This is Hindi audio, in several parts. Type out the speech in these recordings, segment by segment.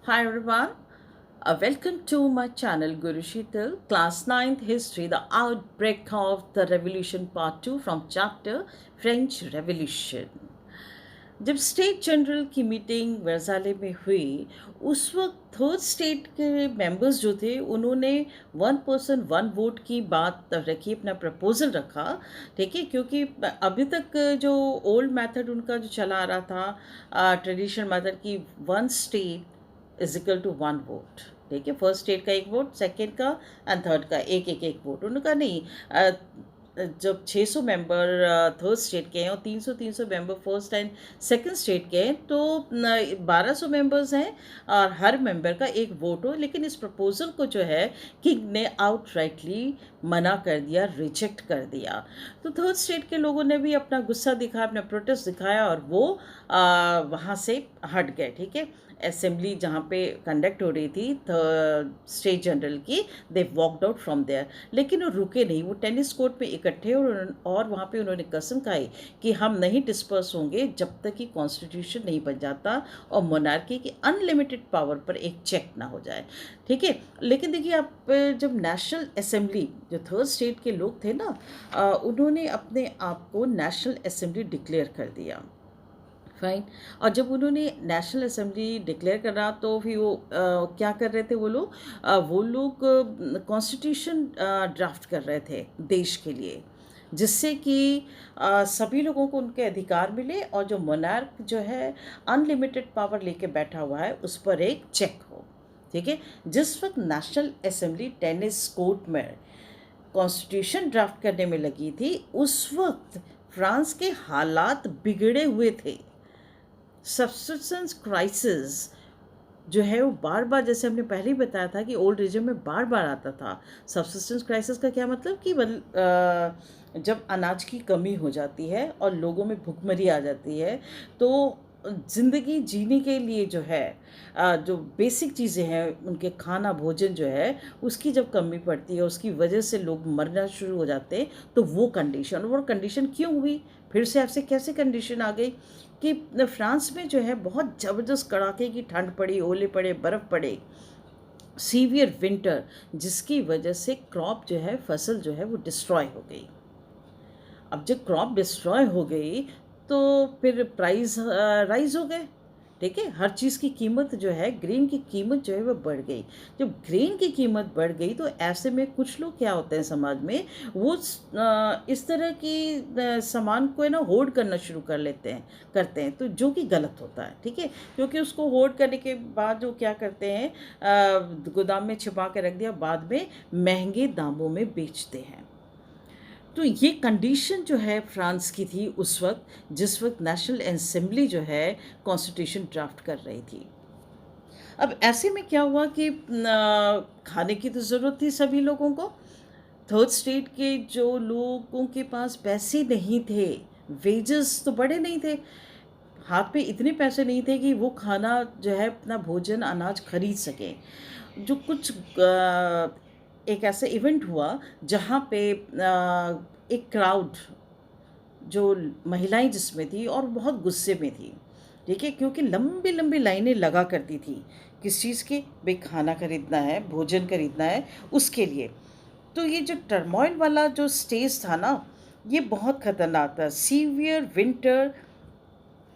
Hi everyone, welcome to my channel Guru Sheetal, Class 9th History, the Outbreak of the Revolution Part 2 from chapter French Revolution. जब स्टेट जनरल की मीटिंग वर्साले में हुई उस वक्त थर्ड स्टेट के मेंबर्स जो थे उन्होंने वन पर्सन वन वोट की बात रखी, अपना प्रपोजल रखा। ठीक है, क्योंकि अभी तक जो ओल्ड मेथड उनका जो चला आ रहा था, ट्रेडिशनल मेथड की one state is equal to one vote. ठीक है, फर्स्ट स्टेट का एक वोट, सेकेंड का एंड थर्ड का एक वोट। उनका नहीं, जब 600 मेंबर थर्ड स्टेट के हैं और 300 member first and second state के हैं तो 1200 मेंबर्स हैं और हर मेंबर का एक वोट हो। लेकिन इस प्रपोजल को जो है किंग ने आउटराइटली मना कर दिया, रिजेक्ट कर दिया। तो थर्ड स्टेट के लोगों ने भी अपना गुस्सा दिखाया, अपना प्रोटेस्ट दिखाया और वो वहाँ से हट गए। ठीक है, असेंबली जहाँ पे कंडक्ट हो रही थी स्टेट जनरल की, दे वॉकड आउट फ्रॉम देयर। लेकिन वो रुके नहीं, वो टेनिस कोर्ट में इकट्ठे और वहाँ पे उन्होंने कसम खाई कि हम नहीं डिस्पर्स होंगे जब तक कि कॉन्स्टिट्यूशन नहीं बन जाता और मोनार्की की अनलिमिटेड पावर पर एक चेक ना हो जाए। ठीक है, लेकिन देखिए आप जब नेशनल असेंबली जो थर्ड स्टेट के लोग थे ना, उन्होंने अपने आप को नेशनल असेंबली डिक्लेयर कर दिया। फाइन। और जब उन्होंने नेशनल असेंबली डिक्लेयर करा तो फिर वो क्या कर रहे थे वो लोग कॉन्स्टिट्यूशन ड्राफ्ट कर रहे थे देश के लिए, जिससे कि सभी लोगों को उनके अधिकार मिले और जो मोनार्क जो है अनलिमिटेड पावर लेके बैठा हुआ है उस पर एक चेक हो। ठीक है, जिस वक्त नेशनल असेंबली टेनिस कोर्ट में कॉन्स्टिट्यूशन ड्राफ्ट करने में लगी थी उस वक्त फ्रांस के हालात बिगड़े हुए थे। सब्सिस्टेंस क्राइसिस जो है वो बार बार, जैसे हमने पहले ही बताया था कि ओल्ड रीजन में बार बार आता था। सब्सिस्टेंस क्राइसिस का क्या मतलब कि जब अनाज की कमी हो जाती है और लोगों में भुखमरी आ जाती है तो ज़िंदगी जीने के लिए जो है जो बेसिक चीज़ें हैं उनके खाना भोजन जो है उसकी जब कमी पड़ती है उसकी वजह से लोग मरना शुरू हो जाते हैं। तो वो कंडीशन क्यों हुई, फिर से ऐसे कैसे कंडीशन आ गई कि फ्रांस में जो है बहुत ज़बरदस्त कड़ाके की ठंड पड़ी, ओले पड़े, बर्फ़ पड़े, सीवियर विंटर, जिसकी वजह से क्रॉप जो है, फसल जो है वो डिस्ट्रॉय हो गई। अब जब क्रॉप डिस्ट्रॉय हो गई तो फिर प्राइस राइज हो गए। ठीक है, हर चीज़ की कीमत जो है, ग्रेन की कीमत जो है वो बढ़ गई। जब ग्रेन की कीमत बढ़ गई तो ऐसे में कुछ लोग क्या होते हैं समाज में, वो इस तरह की सामान को है ना होर्ड करना शुरू करते हैं तो जो कि गलत होता है। ठीक है, क्योंकि उसको होर्ड करने के बाद जो क्या करते हैं, गोदाम में छिपा के रख दिया, बाद में महंगे दामों में बेचते हैं। तो ये कंडीशन जो है फ्रांस की थी उस वक्त, जिस वक्त नेशनल असेंबली जो है कॉन्स्टिट्यूशन ड्राफ्ट कर रही थी। अब ऐसे में क्या हुआ कि खाने की तो ज़रूरत थी सभी लोगों को। थर्ड स्टेट के जो लोगों के पास पैसे नहीं थे, वेजेस तो बड़े नहीं थे, हाथ पे इतने पैसे नहीं थे कि वो खाना जो है अपना भोजन अनाज खरीद सकें। जो कुछ एक ऐसा इवेंट हुआ जहाँ पे एक क्राउड, जो महिलाएं जिसमें थी और बहुत गुस्से में थी। ठीक है, क्योंकि लंबी लंबी लाइनें लगा करती थी किस चीज़ की, भाई खाना खरीदना है, भोजन खरीदना है, उसके लिए। तो ये जो टर्मोइल वाला जो स्टेज था ना, ये बहुत ख़तरनाक था। सीवियर विंटर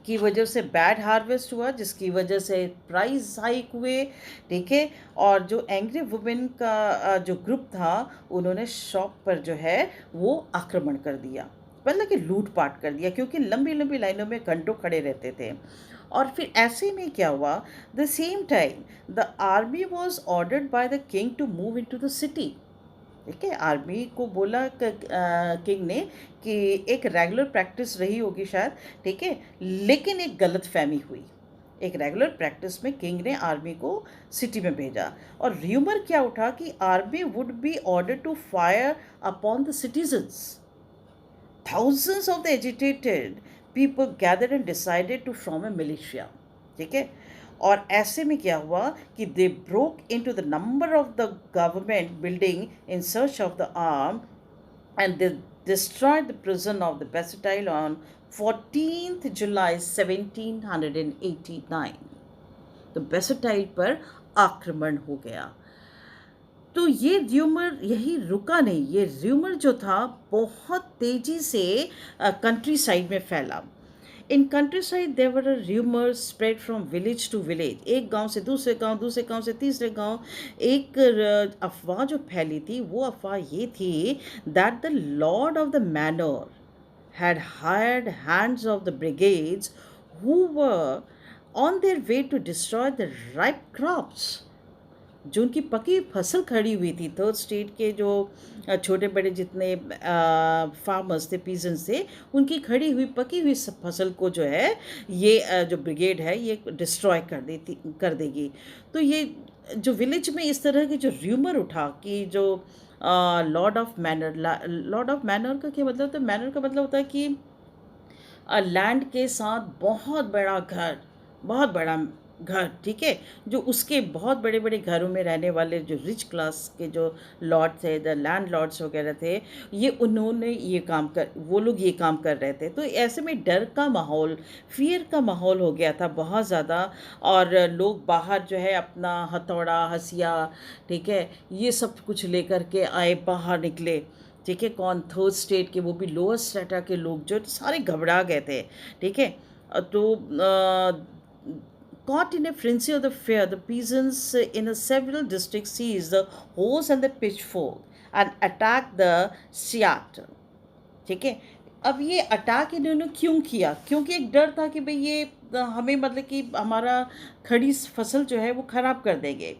की वजह से बैड हार्वेस्ट हुआ, जिसकी वजह से प्राइस हाइक हुए। ठीक है, और जो एंग्री वुमेन का जो ग्रुप था उन्होंने शॉप पर जो है वो आक्रमण कर दिया, मतलब कि लूटपाट कर दिया, क्योंकि लंबी लंबी लाइनों में घंटों खड़े रहते थे। और फिर ऐसे में क्या हुआ, the same time the army was ordered by the king to move in to the city. ठीक है, आर्मी को बोला किंग ने कि एक रेगुलर प्रैक्टिस रही होगी शायद। ठीक है, लेकिन एक गलत फहमी हुई। एक रेगुलर प्रैक्टिस में किंग ने आर्मी को सिटी में भेजा और र्यूमर क्या उठा कि army would be order to fire upon the citizens. Thousands of the agitated people gathered and decided to form a militia. ठीक है, और ऐसे में क्या हुआ कि they broke into the number of the government building in search of the arm and they destroyed the prison of the Bastille on 14th July 1789. तो बेसोटाइल पर आक्रमण हो गया। तो ये र्यूमर यही रुका नहीं, ये र्यूमर जो था बहुत तेज़ी से कंट्री साइड में फैला। In countryside there were rumour spread from village to village, एक गांव से दूसरे गांव, दूसरे गांव से तीसरे गांव। एक अफवाह जो फैली थी वो अफवाह ये थी that the Lord of the manner had hired hands of the brigades who were on their way to destroy the ripe crops। जो उनकी पकी हुई फसल खड़ी हुई थी, थर्ड स्टेट के जो छोटे बड़े जितने फार्मर्स थे, पीजेंट्स थे, उनकी खड़ी हुई पकी हुई फसल को जो है ये जो ब्रिगेड है ये डिस्ट्रॉय कर देगी। तो ये जो विलेज में इस तरह के जो र्यूमर उठा कि जो लॉर्ड ऑफ मैनर का क्या मतलब होता है? मैनर का मतलब होता है कि लैंड के साथ बहुत बड़ा घर, बहुत बड़ा घर, ठीक है, जो उसके बहुत बड़े बड़े घरों में रहने वाले जो रिच क्लास के जो लॉर्ड थे, द लैंड लॉर्ड्स वगैरह थे, ये उन्होंने ये काम कर वो लोग ये काम कर रहे थे। तो ऐसे में डर का माहौल, फियर का माहौल हो गया था बहुत ज़्यादा। और लोग बाहर जो है अपना हथौड़ा, हसिया, ठीक है, ये सब कुछ लेकर के आए, बाहर निकले, ठीक है। कौन? थर्ड स्टेट के, वो भी लोअर स्ट्रेटा के लोग जो सारे घबरा गए थे, ठीक है। तो caught in a frenzy of the fear, the peasants in several districts seized the horse and the pitchfork and attacked the Siat, ठीक है। अब ये अटैक इन्होंने क्यों किया? क्योंकि एक डर था कि भाई ये हमें मतलब कि हमारा खड़ी फसल जो है वो ख़राब कर देंगे।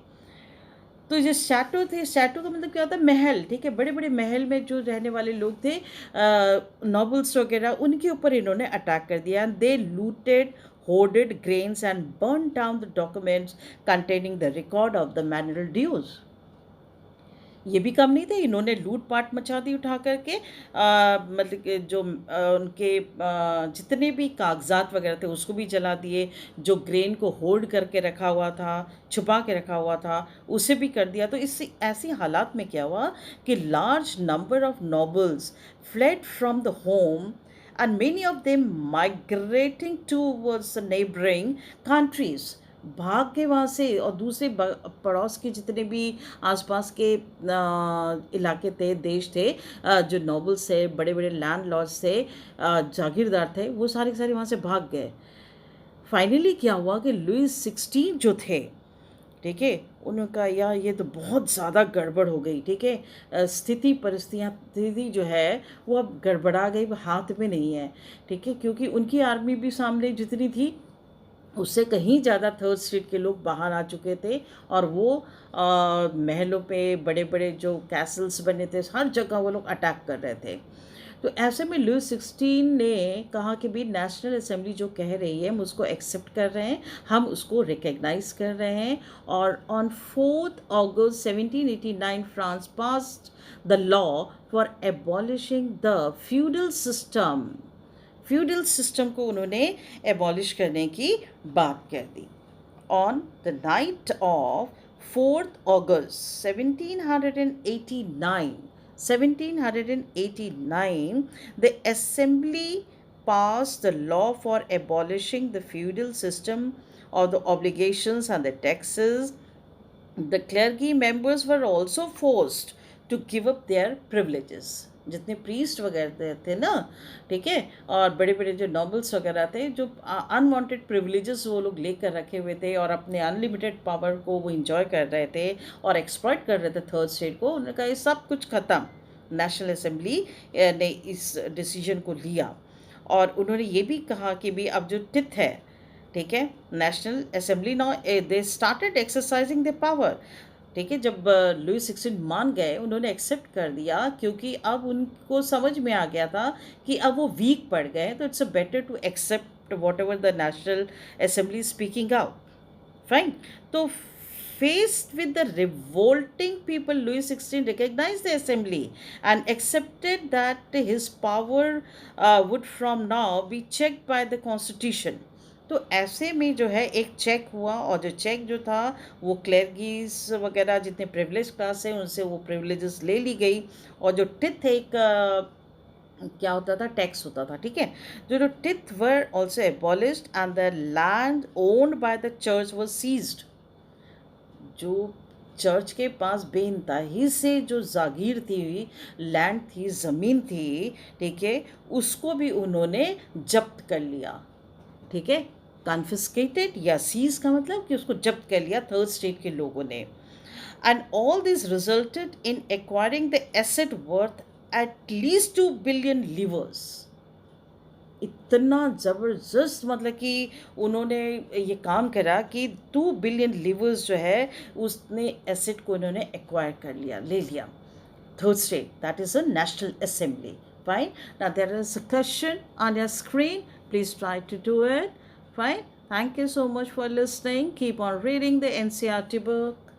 तो जो शैटो थे, शैटो का मतलब क्या होता है? महल, ठीक है। बड़े बड़े महल में जो रहने वाले लोग थे, नॉबल्स वगैरह, उनके ऊपर इन्होंने अटैक कर दिया। And they looted hoarded grains and burned down the documents containing the record of the manual dues। ये भी कम नहीं थे, इन्होंने लूट पाट मचा दी उठा करके, मतलब कि जो उनके जितने भी कागजात वगैरह थे उसको भी जला दिए, जो ग्रेन को होल्ड करके रखा हुआ था, छुपा के रखा हुआ था, उसे भी कर दिया। तो इससे ऐसी हालात में क्या हुआ कि large number of nobles fled from the home and many of them migrating towards the neighboring countries। भाग के वहाँ से, और दूसरे पड़ोस के जितने भी आसपास के इलाके थे, देश थे, जो नोबल्स थे, बड़े बड़े लैंड लॉर्ड्स थे, जागीरदार थे, वो सारे के सारे वहाँ से भाग गए। फाइनली क्या हुआ कि लुईस 16 जो थे, ठीक है, उन्होंने कहा यार ये तो बहुत ज़्यादा गड़बड़ हो गई, ठीक है, स्थिति जो है वो अब गड़बड़ा गई, वो हाथ में नहीं है, ठीक है। क्योंकि उनकी आर्मी भी सामने जितनी थी उससे कहीं ज़्यादा थर्ड स्टेट के लोग बाहर आ चुके थे, और वो महलों पे, बड़े बड़े जो कैसल्स बने थे, हर जगह वो लोग अटैक कर रहे थे। तो ऐसे में लुईस 16 ने कहा कि भी नेशनल असेंबली जो कह रही है हम उसको एक्सेप्ट कर रहे हैं, हम उसको रिकग्नाइज कर रहे हैं। और on 4 August 1789 France passed the law for abolishing the feudal system. Feudal system को उन्होंने एबॉलिश करने की बात कर दी। On the night of 4 August 1789, the assembly passed the law for abolishing the feudal system of the obligations and the taxes. The clergy members were also forced to give up their privileges। जितने प्रीस्ट वगैरह थे ना, ठीक है, और बड़े बड़े जो नॉबल्स वगैरह थे, जो अनवांटेड प्रिविलेजेस वो लोग लेकर रखे हुए थे और अपने अनलिमिटेड पावर को वो इंजॉय कर रहे थे और एक्सप्लॉइट कर रहे थे थर्ड स्टेट को, उन्होंने कहा ये सब कुछ ख़त्म। नेशनल असेंबली ने इस डिसीजन को लिया, और उन्होंने ये भी कहा कि भी अब जो टिथ है, ठीक है, national assembly now they started exercising the power, ठीक है। जब लुईस 16 मान गए, उन्होंने एक्सेप्ट कर दिया, क्योंकि अब उनको समझ में आ गया था कि अब वो वीक पड़ गए, तो it's a better to accept whatever the national assembly speaking out, fine. तो faced with the revolting people, Louis XVI recognized the assembly and accepted that his power would from now be checked by the constitution। तो ऐसे में जो है एक चेक हुआ, और जो चेक जो था वो क्लर्गीज वगैरह जितने प्रिविलेज क्लास हैं उनसे वो प्रिविलेजेस ले ली गई, और जो टिथ एक क्या होता था, टैक्स होता था, ठीक है। जो tithe were also abolished and the land owned by the church was seized. जो चर्च के पास बेइंतहाई से जो जागीर थी, लैंड थी, ज़मीन थी, ठीक है, उसको भी उन्होंने जब्त कर लिया, ठीक है। कॉन्फिस्केटेड या सीज का मतलब कि उसको जब्त कर लिया थर्ड स्टेट के लोगों ने। And all this resulted in acquiring the asset worth at least 2 billion levers. इतना ज़बरदस्त, मतलब कि उन्होंने ये काम करा कि 2 बिलियन लिवर्स जो है उसने एसेट को इन्होंने एक्वायर कर लिया, ले लिया। Third state, that is a National Assembly. Fine. Now there is a question on your screen. Please try to do it. Fine. Thank you so much for listening. Keep on reading the NCERT book.